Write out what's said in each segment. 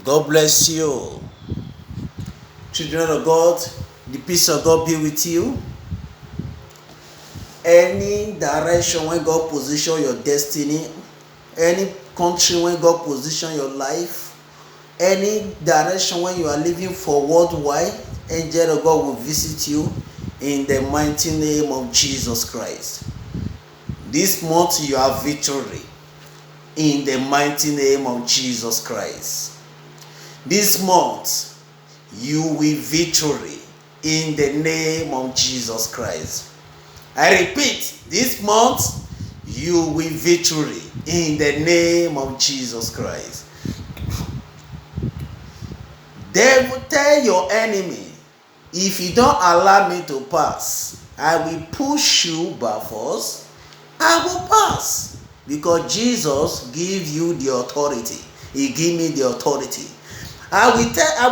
God bless you. Children of God, the peace of God be with you. Any direction when God position your destiny, any country when God position your life, any direction when you are living for worldwide, angel of God will visit you in the mighty name of Jesus Christ. This month you have victory in the mighty name of Jesus Christ. This month you will victory in the name of Jesus Christ. I repeat, this month you will victory in the name of Jesus Christ. Devil, tell your enemy, if you don't allow me to pass, I will push you by force. I will pass, because Jesus gave you the authority. He gave me the authority. I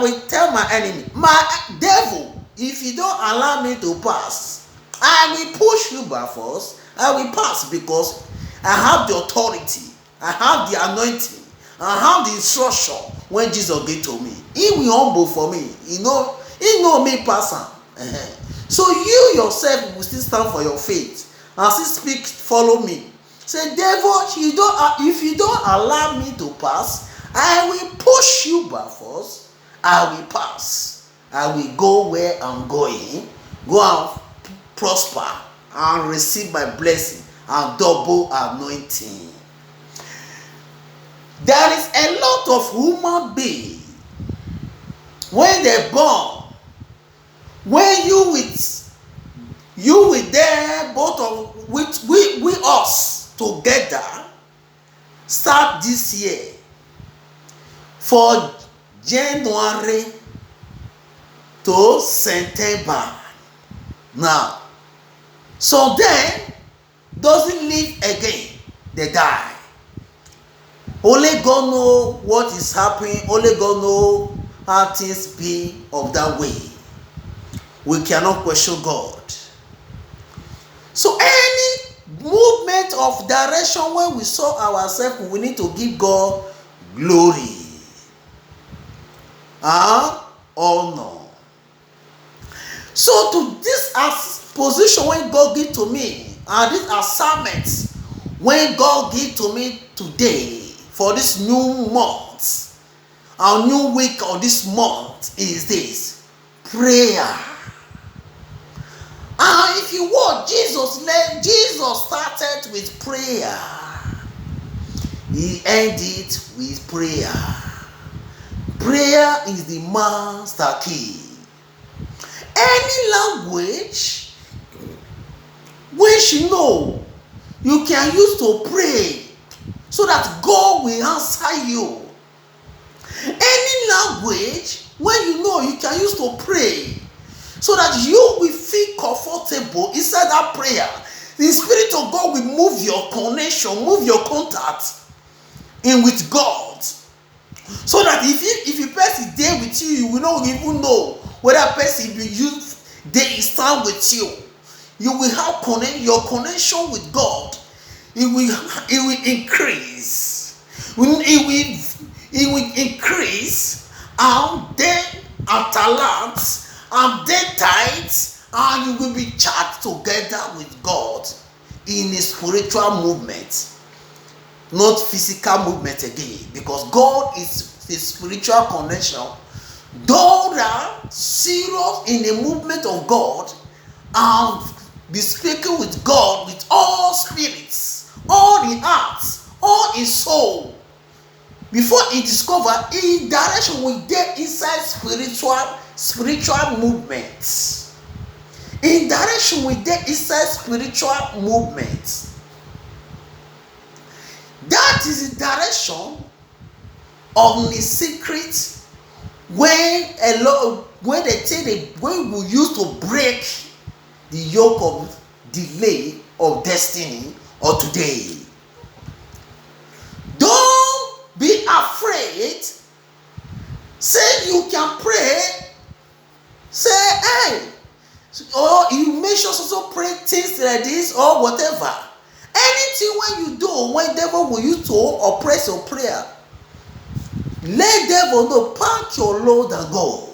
will tell my enemy, my devil, if you don't allow me to pass, I will push you by force. I will pass, because I have the authority. I have the anointing. I have the instruction when Jesus gave to me. He will humble for me. He know me pass am. So you yourself will still stand for your faith and still speak, follow me. Say, devil, if you don't allow me to pass, I will push you by force. I will pass. I will go where I'm going. Go and prosper and receive my blessing and double anointing. There is a lot of human beings when they born, when you with them, both of with we us together start this year for January to September. Now, so then doesn't live again, they die. Only God know what is happening. Only God know how things be of that way. We cannot question God. So any movement of direction when we saw ourselves, we need to give God glory and honor. So to this position when God give to me, and this assignment when God give to me today for this new month, our new week of this month is this prayer. And if you want, Jesus started with prayer. He ended with prayer. Prayer is the master key. Any language which you can use to pray so that God will answer you. Any language when you can use to pray so that you will feel comfortable inside that prayer. The Spirit of God will move your connection, move your contact in with God. So that if a person there with you, you will not even know whether a person they stand with you. You will have your connection with God. It will increase. It will increase, and then at talents, and then tithes, and you will be charged together with God in a spiritual movement, not physical movement again, because God is a spiritual connection. Those are serious in the movement of God and be speaking with God with all spirits, all the hearts, all his soul. Before he discover in direction we get inside spiritual movements. In direction we get inside spiritual movements. That is the direction of the secret when we used to break the yoke of delay of destiny or today. Don't be afraid. Say you can pray. Say, hey, or you make sure also pray things like this or whatever. Anything when you do, when devil will use to oppress your prayer, Let devil know, pack your load and go.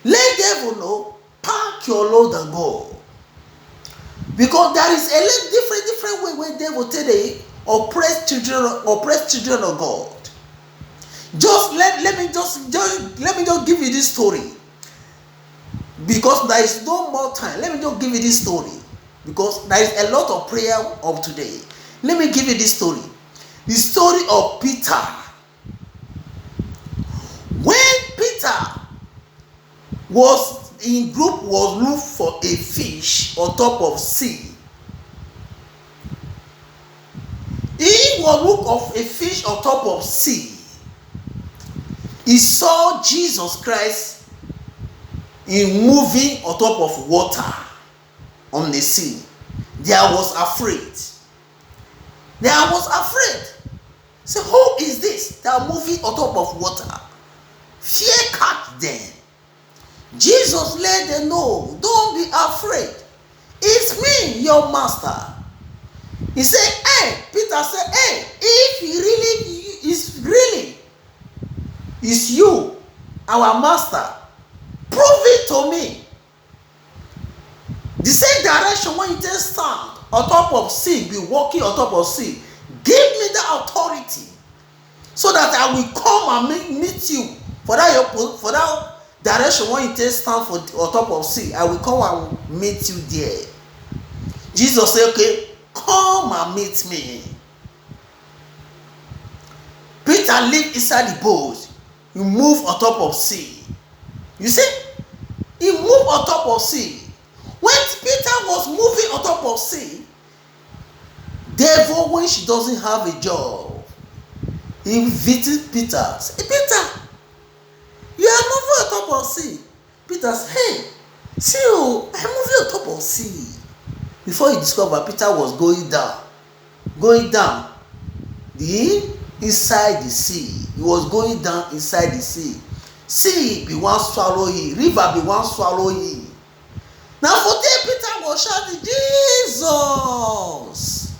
Let devil know, pack your load and go. Because there is a different way where devil tell they oppress children of God. Let me just give you this story. Because there is no more time. Let me just give you this story. Because there is a lot of prayer of today. Let me give you this story. The story of Peter. When Peter was looked for a fish on top of sea. He was look of a fish on top of sea. He saw Jesus Christ in moving on top of water on the sea. There was afraid. So who is this that are moving on top of water? Fear catch them. Jesus let them know, don't be afraid. It's me, your master. He said, hey, Peter said, hey, if it's you, our master, prove it to me. The same direction when you just stand on top of sea, be walking on top of sea, give me the authority so that I will come and meet you for that direction when you just stand on top of sea. I will come and meet you there. Jesus said, okay, come and meet me. Peter lived inside the boat. He moved on top of sea. You see? He moved on top of sea. When Peter was moving on top of sea, devil, when she doesn't have a job, he visited Peter. Say, Peter, you are moving on top of sea. Peter said, hey, see you, I'm moving on top of sea. Before he discovered, Peter was going down inside the sea. He was going down inside the sea. Sea be one swallow him, river be one swallow him. Now for there Peter was shouting, Jesus.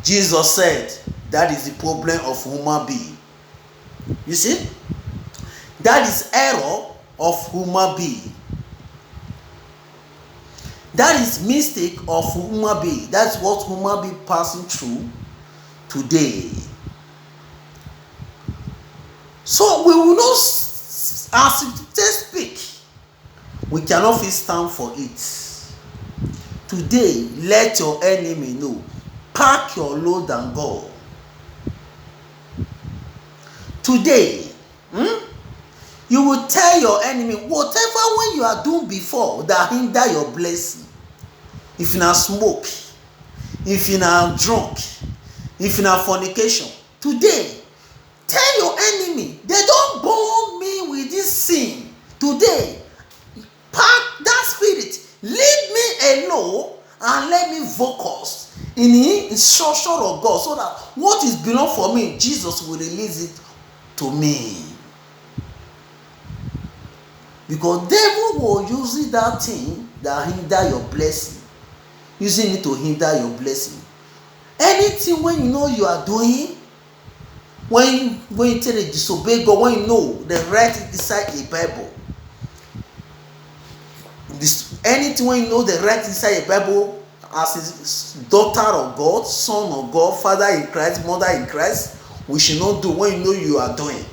Jesus said, that is the problem of human being. You see? That is error of human being. That is mistake of human being. That's what human being passing through today. So we will not, as they speak, we cannot fit stand for it. Today, let your enemy know. Pack your load and go. Today, you will tell your enemy whatever when you are doing before that hinder your blessing. If you not smoke, if you not drunk, if you not fornication, today tell your enemy they don't born me with this sin. Today, pack that spirit, leave me alone and let me focus in the instruction of God, so that what is belong for me, Jesus will release it to me. Because devil will use that thing that hinder your blessing, using it to hinder your blessing. Anything when you know you are doing, when you tell to disobey God, when you know the right inside a Bible, anything when you know the right inside a Bible, as a daughter of God, son of God, father in Christ, mother in Christ, we should not do when you know you are doing.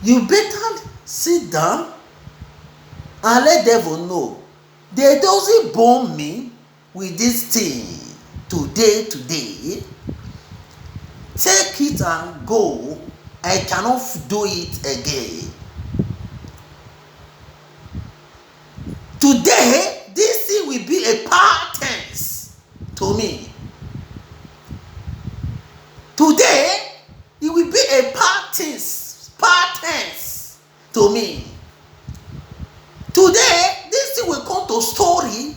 You better sit down and let devil know they doesn't born me with this thing today. Take it and go. I cannot do it again. Today, this thing will be a past tense to me. Today, it will be a past tense to me. Today, this thing will come to story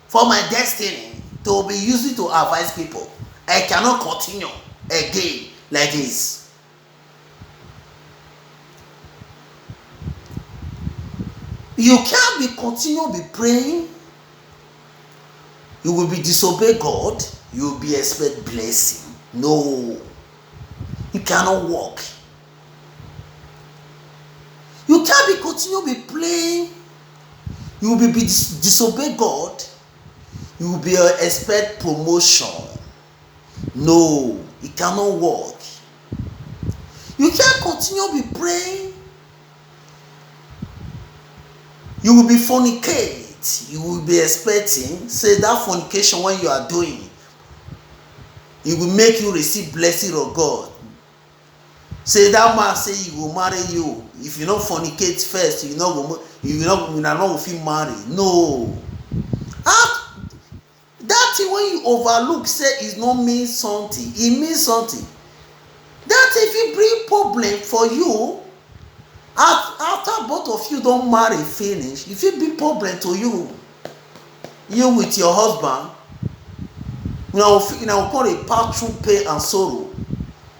for my destiny to be used to advise people. I cannot continue again like this. You can't continue praying. You will be disobey God. you will be expect blessing. No, you cannot walk. You can't be continue be playing. You will be disobey God. You will be expect promotion. No, it cannot work. You can't continue be praying. You will be fornicate. You will be expecting, say that fornication when you are doing, it will make you receive blessing of God. Say that man say he will marry you. If you not fornicate first, you not feel marry. No. That thing when you overlook say it not mean something. It means something. That if it bring problem for you, after both of you don't marry finish, if it be problem to you with your husband, you know call it pass through pain and sorrow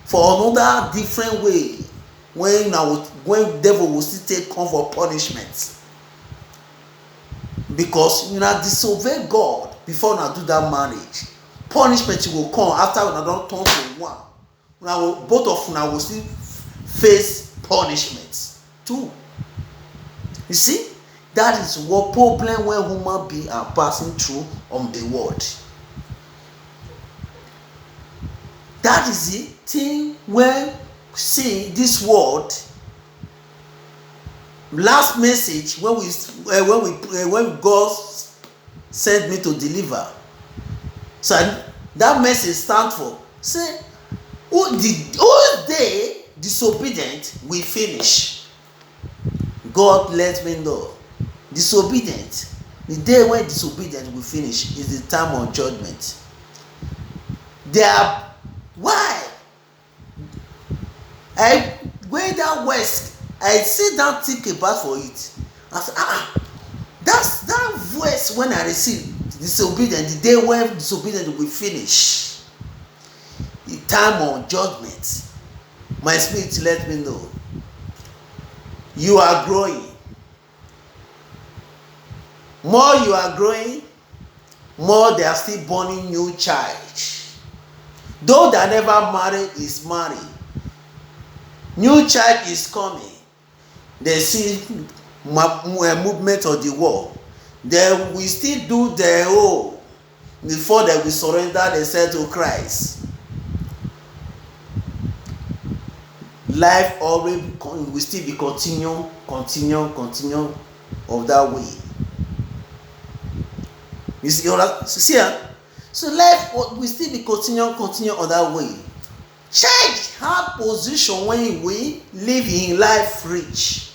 for another different way when devil will still take come for punishment, because disobey God before do that marriage. Punishment will come after don turn to one. Both of una will still face punishment too. You see, that is what problem when human beings are passing through on the world. That is the thing when see this world. Last message when God sent me to deliver. So that message stands for say who day disobedient will finish. God let me know. Disobedient. The day when disobedient will finish is the time of judgment. Why? I went down west. I sit down think about for it. I said, that's that voice when I receive disobedient. The day when disobedient will finish. The time of judgment. My spirit let me know. You are growing. More you are growing, more they are still born new child. Though that never married is married. New child is coming. They see movement of the world. They will still do their own before they will surrender themselves to Christ. Life always will still be continue of that way. You see so life will still be continue on that way. Change hard position when we live in life rich.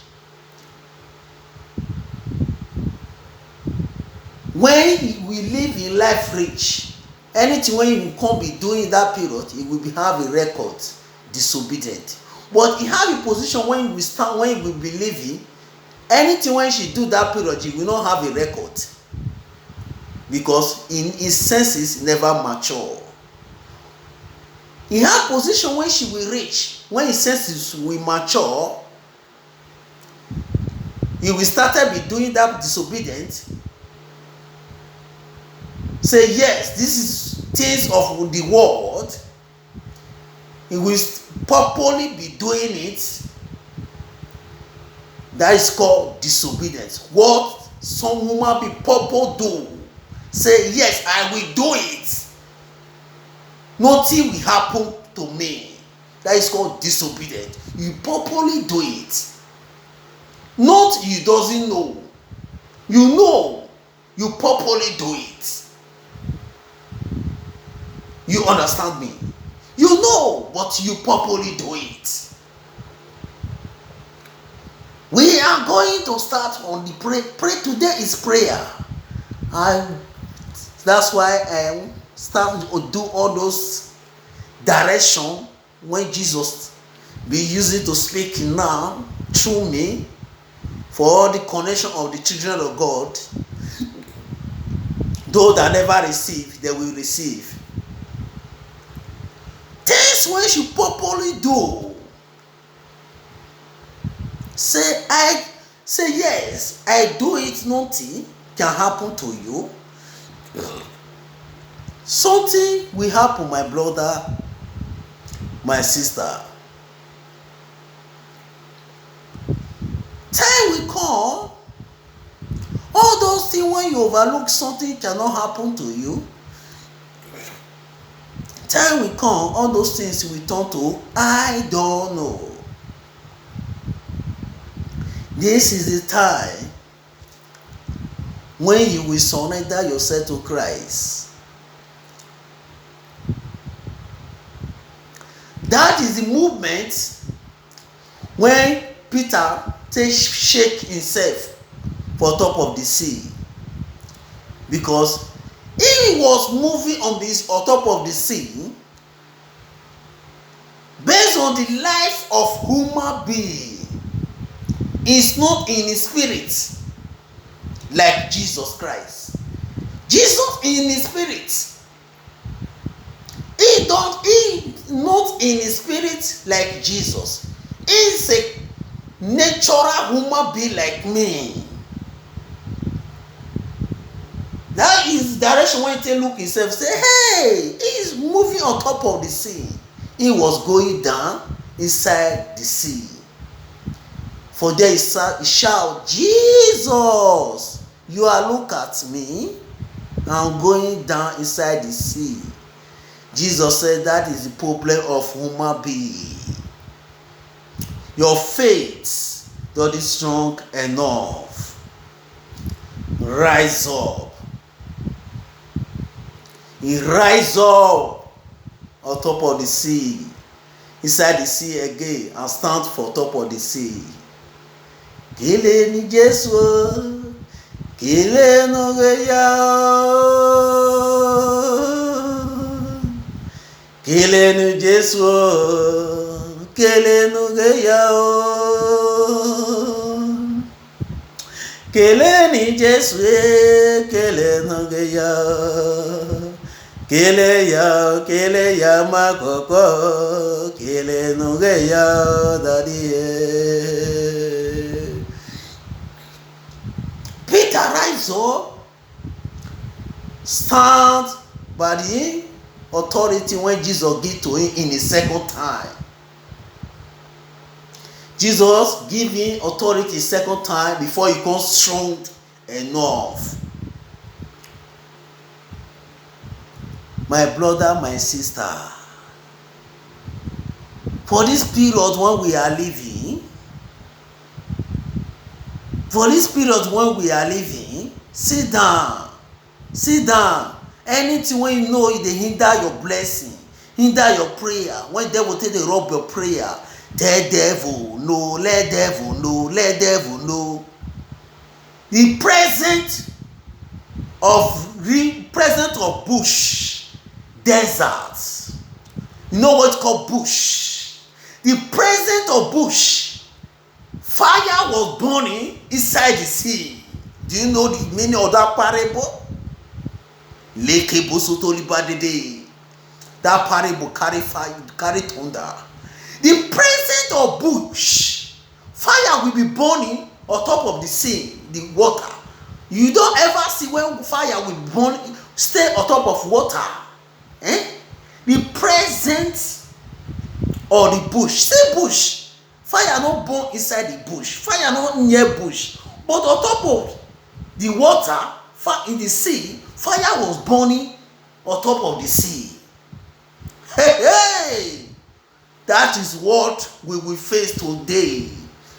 When we live in life rich, anything when you can't be doing that period, it will have a record disobedient. But you have a position when we stand, when we be living, anything when she do that period, you will not have a record. Because in his senses never mature. In her position when she will reach, when his senses will mature, he will start to be doing that disobedient. Say yes, this is things of the world. He will purposely be doing it. That is called disobedience. What some woman be purpose do. Say yes, I will do it. Nothing will happen to me. That is called disobedient. You purposely do it. Not you doesn't know. You know. You purposely do it. You understand me? You know, but you purposely do it. We are going to start on the pray. Today is prayer. That's why I start to do all those direction when Jesus be using to speak now through me for all the connection of the children of God. Those that never receive, they will receive. Things when you properly do. Say yes, I do it, nothing can happen to you. something will happen, my brother, my sister. Time will come, all those things when you overlook something cannot happen to you. Time will come, all those things will turn to I don't know. This is the time when you will surrender yourself to Christ. That is the movement when Peter shake himself for top of the sea, because he was moving on top of the sea based on the life of human being. It's not in his spirit like Jesus Christ. Jesus in his spirit. He not in his spirit like Jesus. He's a natural human being like me. That is direction when he look himself, say, hey, he's moving on top of the sea. He was going down inside the sea. For there he shout, Jesus, you are look at me. I'm going down inside the sea. Jesus said that is the problem of human being. Your faith not is strong enough. Rise up. He rise up on top of the sea, inside the sea again, and stand for top of the sea. Kile ni Jesu, kile no geya, kile ni Jesu, kile no geya, kile ni Jesu, kile no geya. Kele ya makoko, kele nuge ya daddy. Peter rise up, stand by the authority when Jesus give to him in the second time. Jesus give him authority second time before he comes strong enough. My brother, my sister, for this period when we are living, sit down. Anything when you know they hinder your blessing, hinder your prayer, when devil take they rob your prayer, tell devil no, let devil know. The presence of bush, desert. You know what's called bush? The presence of bush. Fire was burning inside the sea. Do you know the meaning of that parable? That parable carry fire, carry thunder. The presence of bush. Fire will be burning on top of the sea, the water. You don't ever see when fire will burn, stay on top of water. The presence of the bush. Say bush. Fire not burn inside the bush. Fire not near bush. But on top of the water, in the sea, fire was burning on top of the sea. Hey! That is what we will face today.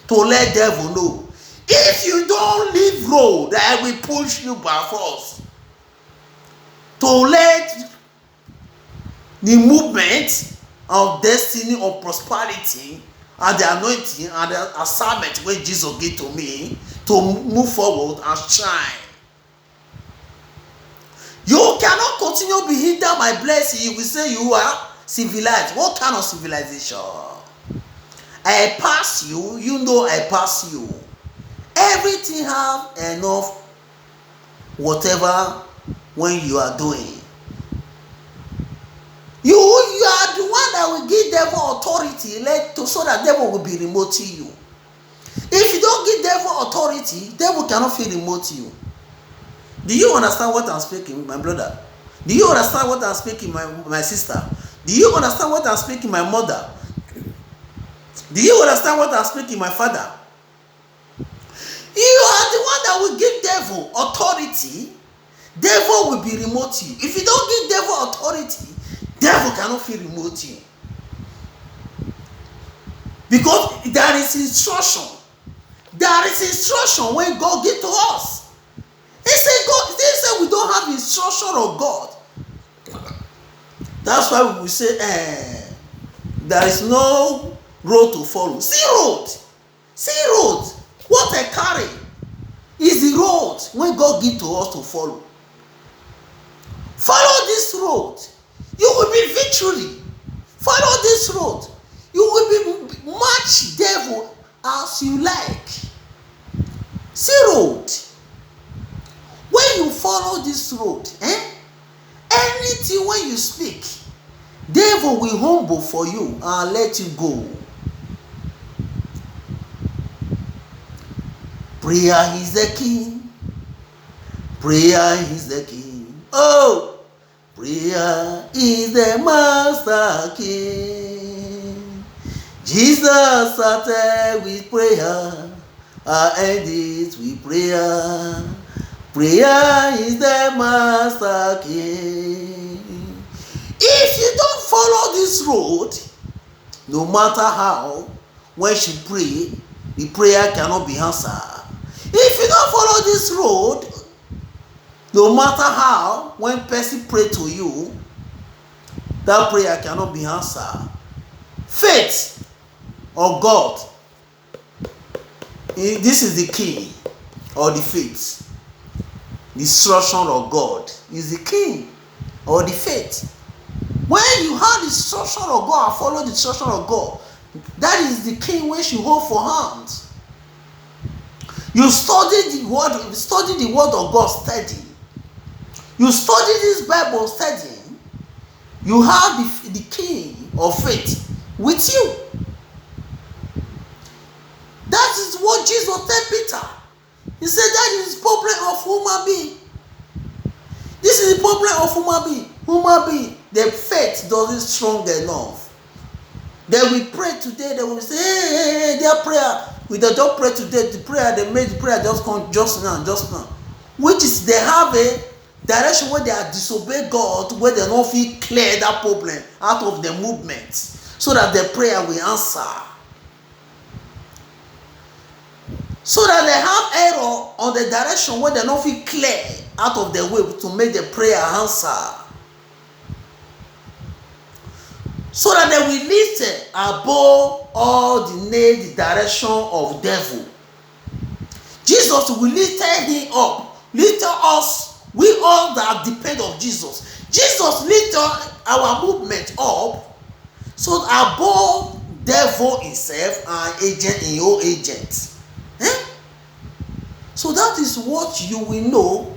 To let devil know. If you don't leave road, I will push you by force. To let the movement of destiny, of prosperity, and the anointing and the assignment where Jesus gave to me to move forward and shine. You cannot continue to be hindered my blessing. You will say you are civilized. What kind of civilization? I pass you, you know I pass you. Everything have enough whatever when you are doing. You are the one that will give devil authority so that devil will be remoting you. If you don't give devil authority, devil cannot feel remote you. Do you understand what I'm speaking, my brother? Do you understand what I'm speaking, my sister? Do you understand what I'm speaking, my mother? Do you understand what I'm speaking, my father? You are the one that will give devil authority. Devil will be remote you. If you don't give devil authority, devil cannot feel remote you. Because there is instruction. There is instruction when God gives to us. They say we don't have instruction of God. That's why we will say, there is no road to follow. See road. See road. What I carry is the road when God gives to us to follow. Follow this road. You will be victory. Follow this road. You will be match devil as you like. See road. When you follow this road, anything when you speak, devil will humble for you and let you go. Prayer is the king. Prayer is the king. Oh, prayer is the master king. Jesus started with prayer and ended with prayer. Prayer is the master king. If you don't follow this road, no matter how, when she pray, the prayer cannot be answered. If you don't follow this road, no matter how, when person pray to you, that prayer cannot be answered. Faith of God, this is the key, or the faith. The instruction of God is the key, or the faith. When you have the instruction of God and follow the instruction of God, that is the key which you hold for hands. You study the word of God steady. You study this Bible steady. You have the key of faith with you. That is what Jesus told Peter. He said that is the problem of human being. This is the problem of human being. Human being, their faith doesn't strong enough. They will pray today, they will say, hey, their prayer. We don't pray today, the prayer, they made the prayer just come just now. Which is they have a direction where they are disobey God, where they don't feel clear that problem out of the movement, so that the prayer will answer. So that they have error on the direction where they don't feel clear out of the way to make the prayer answer. So that they will lift above all the direction of devil. Jesus will lift him up, lift us, we all that depend on Jesus. Jesus lift our movement up, so above devil himself and agent in your agent. So that is what you will know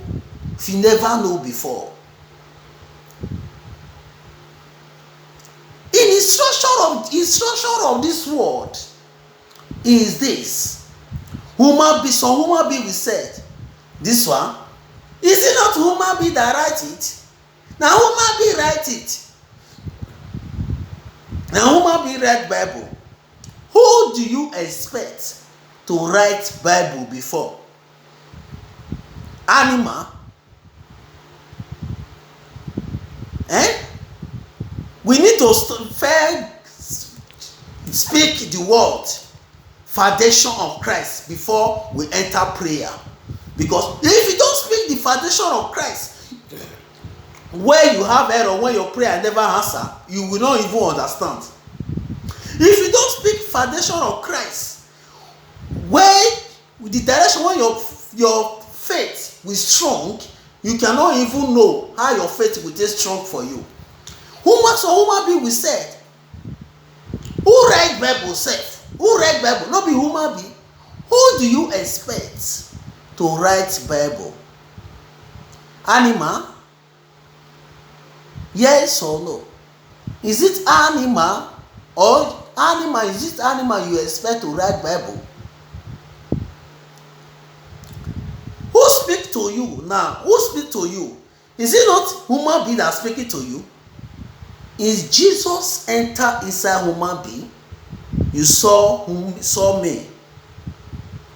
if you never know before. In instruction of this word is this. Some human being will say, this one, is it not human being that write it? Now human being write it. Now human being write Bible. Who do you expect to write Bible before? Animal? We need to speak the word, foundation of Christ, before we enter prayer. Because if you don't speak the foundation of Christ, where you have error, when your prayer never answer, you will not even understand. If you don't speak foundation of Christ, where the direction where your faith will strong, you cannot even know how your faith will stay strong for you. Human being will say, who read Bible self? Who read Bible? Not be human being. Who do you expect to write Bible? Animal? Yes or no? Is it animal or animal? Is it animal you expect to write Bible? Who speak to you now? Who speak to you? Is it not human being that's speaking to you? Is Jesus enter inside human being? You saw me.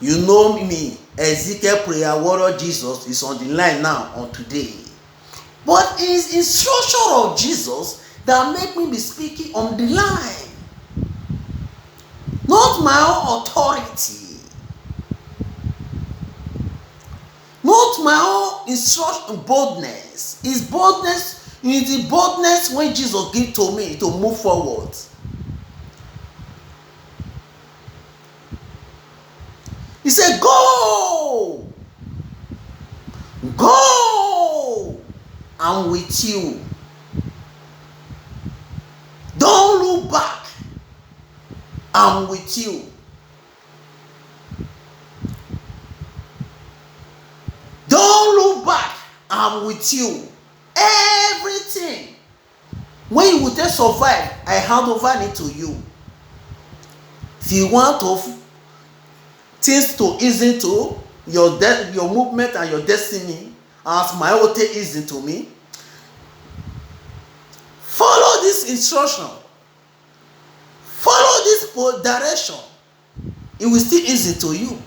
You know me. Ezekiel prayer warrior Jesus is on the line now on today. But it's instruction of Jesus that make me be speaking on the line. Not my own authority. Not my own instruction, boldness. It's boldness. It's the boldness when Jesus gave to me to move forward. He said, go. Go. I'm with you. Don't look back. I'm with you. Don't look back. I'm with you. Everything. When you will just survive, I hand over it to you. If you want things to ease into your movement and your destiny, as my own is into me, follow this instruction. Follow this direction. It will still easy to you.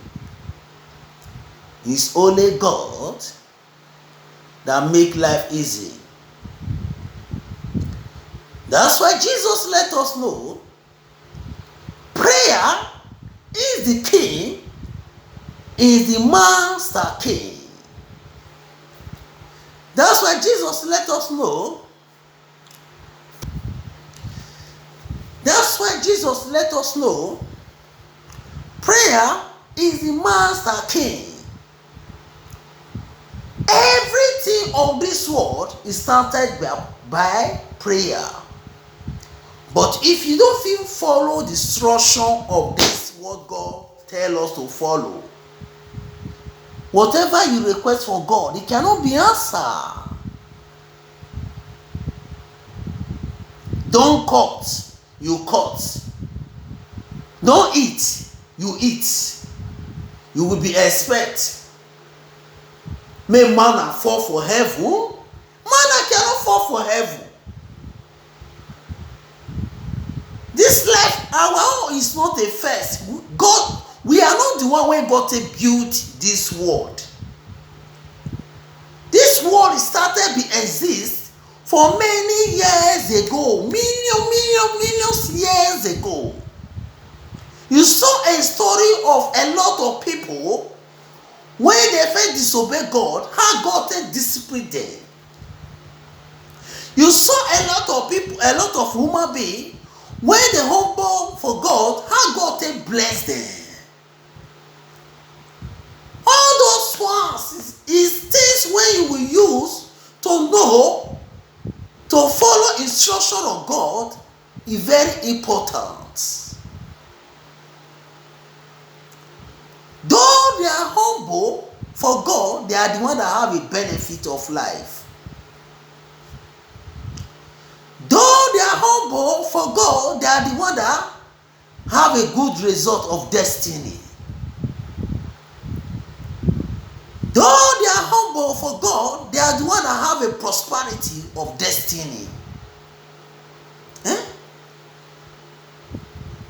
It's only God that make life easy. That's why Jesus let us know prayer is the king, is the master king. That's why Jesus let us know. That's why Jesus let us know prayer is the master king. Everything on this world is started by prayer. But if you don't even follow the instruction of this, what God tell us to follow, whatever you request for God, it cannot be answered. Don't cut, you cut. Don't eat, you eat. You will be expect. May manna fall for heaven? Manna cannot fall for heaven. This life, our own is not a first. God, we are not the one when God built this world. This world started to exist for many years ago. Millions years ago. You saw a story of a lot of people when they first disobey God, how God disciplined them. You saw a lot of people, a lot of human beings, when they humble for God, how God bless them. All those ones is things where you will use to know, to follow instruction of God is very important. Though they are humble for God, they are the ones that have a benefit of life. Though they are humble for God, they are the ones that have a good result of destiny. Though they are humble for God, they are the ones that have a prosperity of destiny.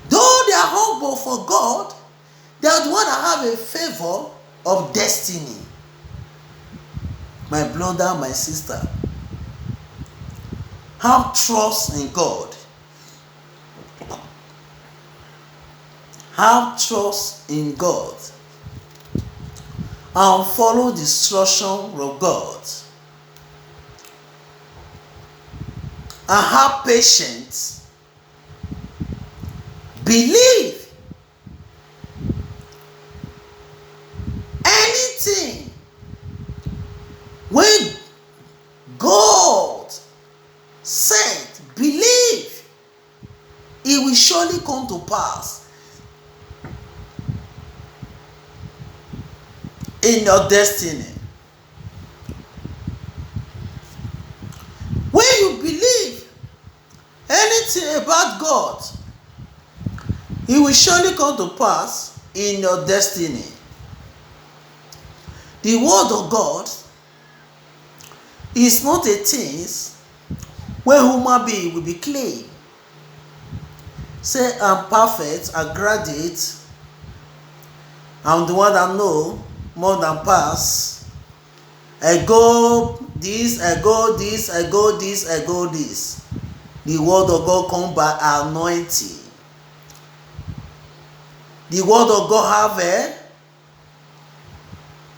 Though they are humble for God, they are the ones that have a favor of destiny. My brother, my sister, have trust in God. Have trust in God. And follow the instruction of God. And have patience. Believe. Anything when God said, believe, it will surely come to pass in your destiny. When you believe anything about God, it will surely come to pass in your destiny. The word of God is not a thing where human being will be claim. Say I'm perfect, I graduate, I'm the one that know more than pass. I go this, I go this, I go this, I go this. The word of God come by anointing. The word of God have a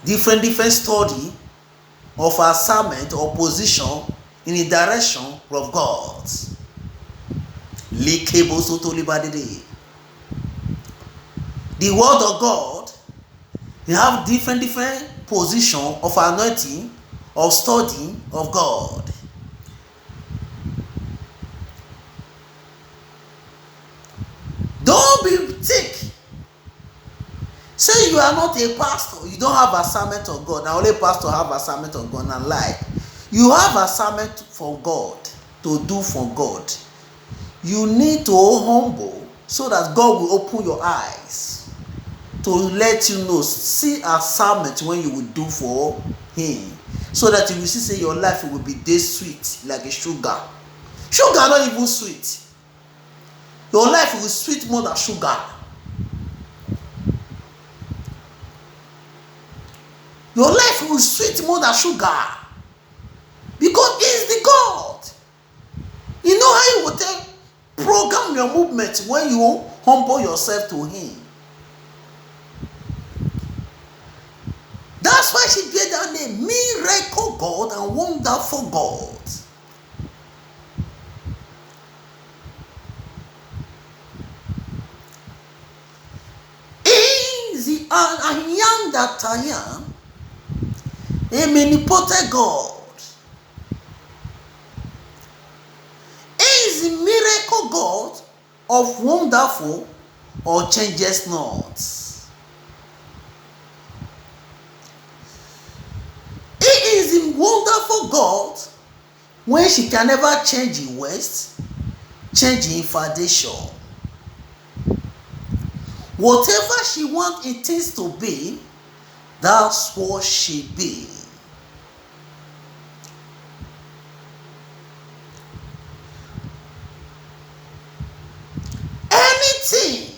different study of assignment or position in the direction of God. The word of God, you have different position of anointing, of study of God. Don't be thick. Say you are not a pastor, you don't have assignment of God. Now only pastor have assignment of God and lie. You have assignment for God to do for God. You need to humble so that God will open your eyes to let you know, see assignment when you will do for him, so that you will see say your life will be this sweet like a sugar. Sugar not even sweet. Your life will be sweet more than sugar. Your life will be sweet more than sugar. Because he is the God. You know how you will tell program your movement when you humble yourself to him. That's why she gave that name, Miracle God and Wonderful God. I am that I am, a omnipotent God. He is the miracle God of wonderful or changes not. He is the wonderful God when she can never change in ways, change in foundation. Whatever she wants it things to be, that's what she be. Anything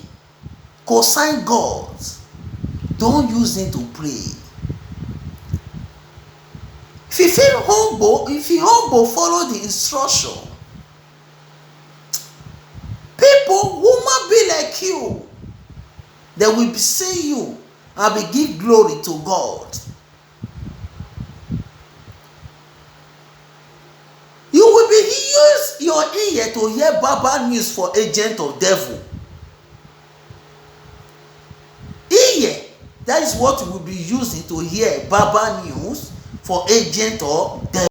concerning God, don't use it to pray. If you feel humble, follow the instruction. People, woman be like you. They will see you and be give glory to God. You will be use your ear to hear bad news for agent of devil. Ear, that is what you will be using to hear bad news for agent of devil.